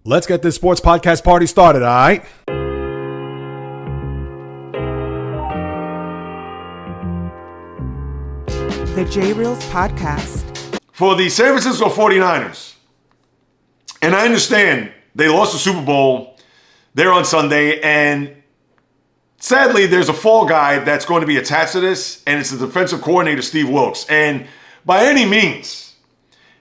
Let's get this sports podcast party started, all right? The J Reels Podcast. For the San Francisco 49ers, and I understand they lost the Super Bowl there on Sunday, and sadly, there's a fall guy that's going to be attached to this, and it's the defensive coordinator, Steve Wilks. And by any means,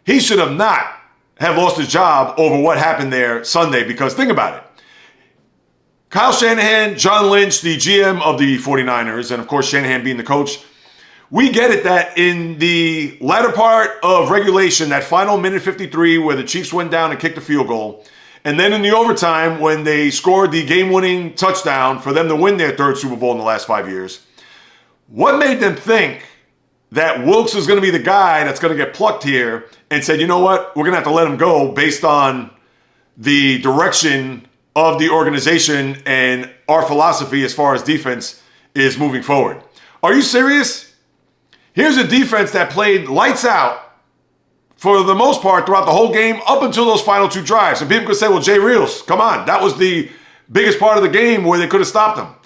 he should have not have lost his job over what happened there Sunday, because think about it. Kyle Shanahan, John Lynch, the GM of the 49ers, and of course Shanahan being the coach, we get it that in the latter part of regulation, that final minute 53 where the Chiefs went down and kicked the field goal, and then in the overtime when they scored the game-winning touchdown for them to win their third Super Bowl in the last 5 years, what made them think that Wilks is going to be the guy that's going to get plucked here and said, you know what, we're going to have to let him go based on the direction of the organization and our philosophy as far as defense is moving forward? Are you serious? Here's a defense that played lights out for the most part throughout the whole game up until those final two drives. And people could say, well, Jay Reels, come on, that was the biggest part of the game where they could have stopped them.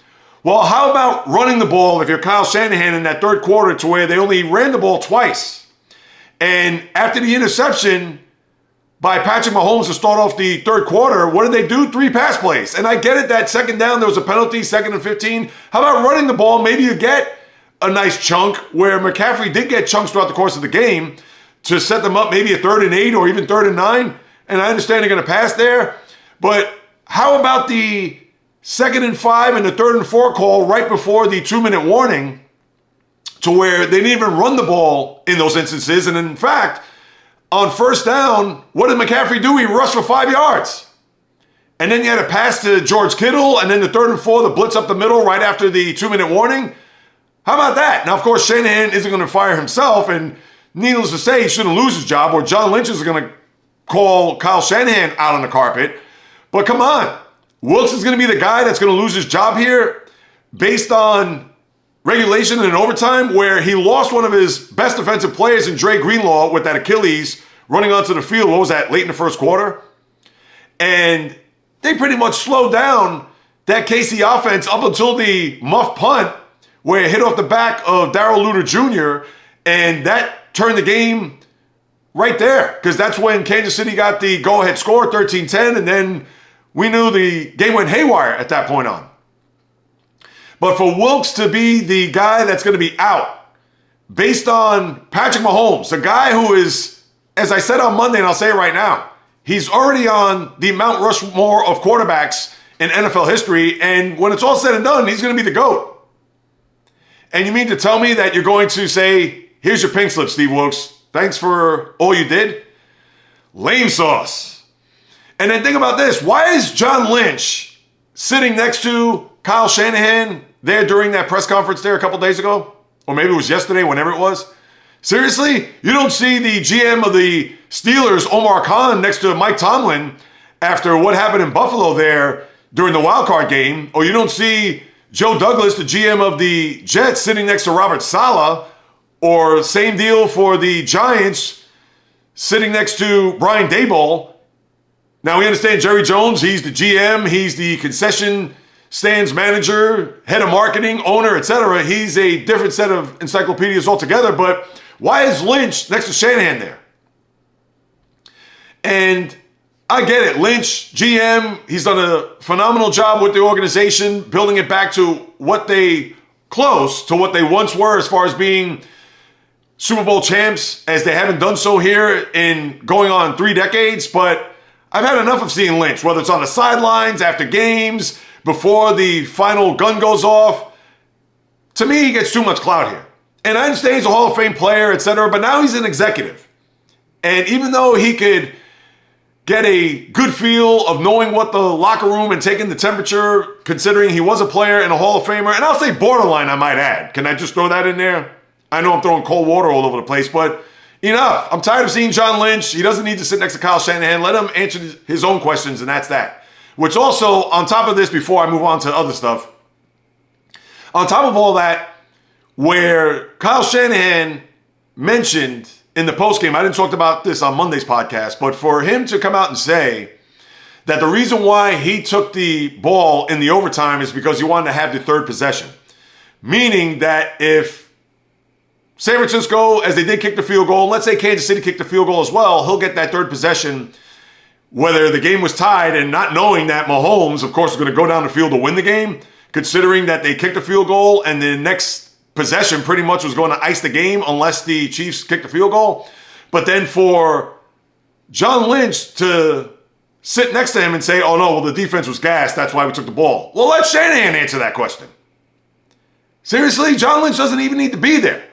Well, how about running the ball if you're Kyle Shanahan in that third quarter to where they only ran the ball twice? And after the interception by Patrick Mahomes to start off the third quarter, what did they do? 3 pass plays. And I get it that second down, there was a penalty, 2nd and 15. How about running the ball? Maybe you get a nice chunk where McCaffrey did get chunks throughout the course of the game to set them up maybe a 3rd and 8 or even 3rd and 9. And I understand they're going to pass there. But how about the 2nd and 5 and the 3rd and 4 call right before the 2-minute warning to where they didn't even run the ball in those instances? And in fact, on first down, what did McCaffrey do? He rushed for 5 yards. And then you had a pass to George Kittle, and then the 3rd and 4, the blitz up the middle right after the 2-minute warning. How about that? Now, of course, Shanahan isn't going to fire himself, and needless to say, he shouldn't lose his job, or John Lynch is going to call Kyle Shanahan out on the carpet. But come on. Wilks is going to be the guy that's going to lose his job here based on regulation and overtime, where he lost one of his best defensive players in Dre Greenlaw with that Achilles running onto the field. What was that, late in the first quarter? And they pretty much slowed down that KC offense up until the muff punt where it hit off the back of Darrell Luter Jr., and that turned the game right there, because that's when Kansas City got the go-ahead score, 13-10, and then we knew the game went haywire at that point on. But for Wilks to be the guy that's going to be out based on Patrick Mahomes, the guy who is, as I said on Monday, and I'll say it right now, he's already on the Mount Rushmore of quarterbacks in NFL history, and when it's all said and done, he's going to be the GOAT. And you mean to tell me that you're going to say, here's your pink slip, Steve Wilks. Thanks for all you did? Lame sauce. And then think about this. Why is John Lynch sitting next to Kyle Shanahan there during that press conference there a couple days ago? Or maybe it was yesterday, whenever it was. Seriously? You don't see the GM of the Steelers, Omar Khan, next to Mike Tomlin after what happened in Buffalo there during the wild card game. Or you don't see Joe Douglas, the GM of the Jets, sitting next to Robert Saleh. Or same deal for the Giants, sitting next to Brian Daboll. Now, we understand Jerry Jones, he's the GM, he's the concession stands manager, head of marketing, owner, etc. He's a different set of encyclopedias altogether, but why is Lynch next to Shanahan there? And I get it, Lynch, GM, he's done a phenomenal job with the organization, building it back to what they once were as far as being Super Bowl champs, as they haven't done so here in going on 3 decades, but I've had enough of seeing Lynch, whether it's on the sidelines, after games, before the final gun goes off. To me, he gets too much clout here. And I understand he's a Hall of Fame player, etc., but now he's an executive. And even though he could get a good feel of knowing what the locker room and taking the temperature, considering he was a player and a Hall of Famer, and I'll say borderline, I might add. Can I just throw that in there? I know I'm throwing cold water all over the place, but enough. I'm tired of seeing John Lynch. He doesn't need to sit next to Kyle Shanahan. Let him answer his own questions, and that's that. Which also, on top of this, before I move on to other stuff, on top of all that, where Kyle Shanahan mentioned in the postgame, I didn't talk about this on Monday's podcast, but for him to come out and say that the reason why he took the ball in the overtime is because he wanted to have the third possession. Meaning that if San Francisco, as they did kick the field goal, let's say Kansas City kicked the field goal as well, he'll get that third possession, whether the game was tied, and not knowing that Mahomes, of course, is going to go down the field to win the game, considering that they kicked the field goal and the next possession pretty much was going to ice the game unless the Chiefs kicked the field goal. But then for John Lynch to sit next to him and say, oh no, well the defense was gassed, that's why we took the ball. Well, let Shanahan answer that question. Seriously, John Lynch doesn't even need to be there.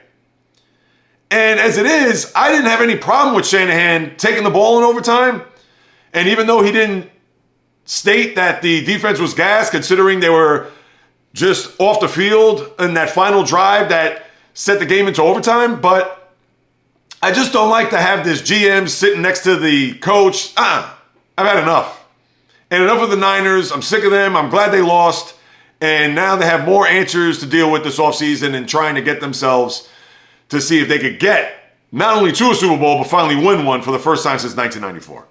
And as it is, I didn't have any problem with Shanahan taking the ball in overtime. And even though he didn't state that the defense was gassed, considering they were just off the field in that final drive that set the game into overtime, but I just don't like to have this GM sitting next to the coach. I've had enough. And enough of the Niners. I'm sick of them. I'm glad they lost. And now they have more answers to deal with this offseason and trying to get themselves to see if they could get not only to a Super Bowl, but finally win one for the first time since 1994.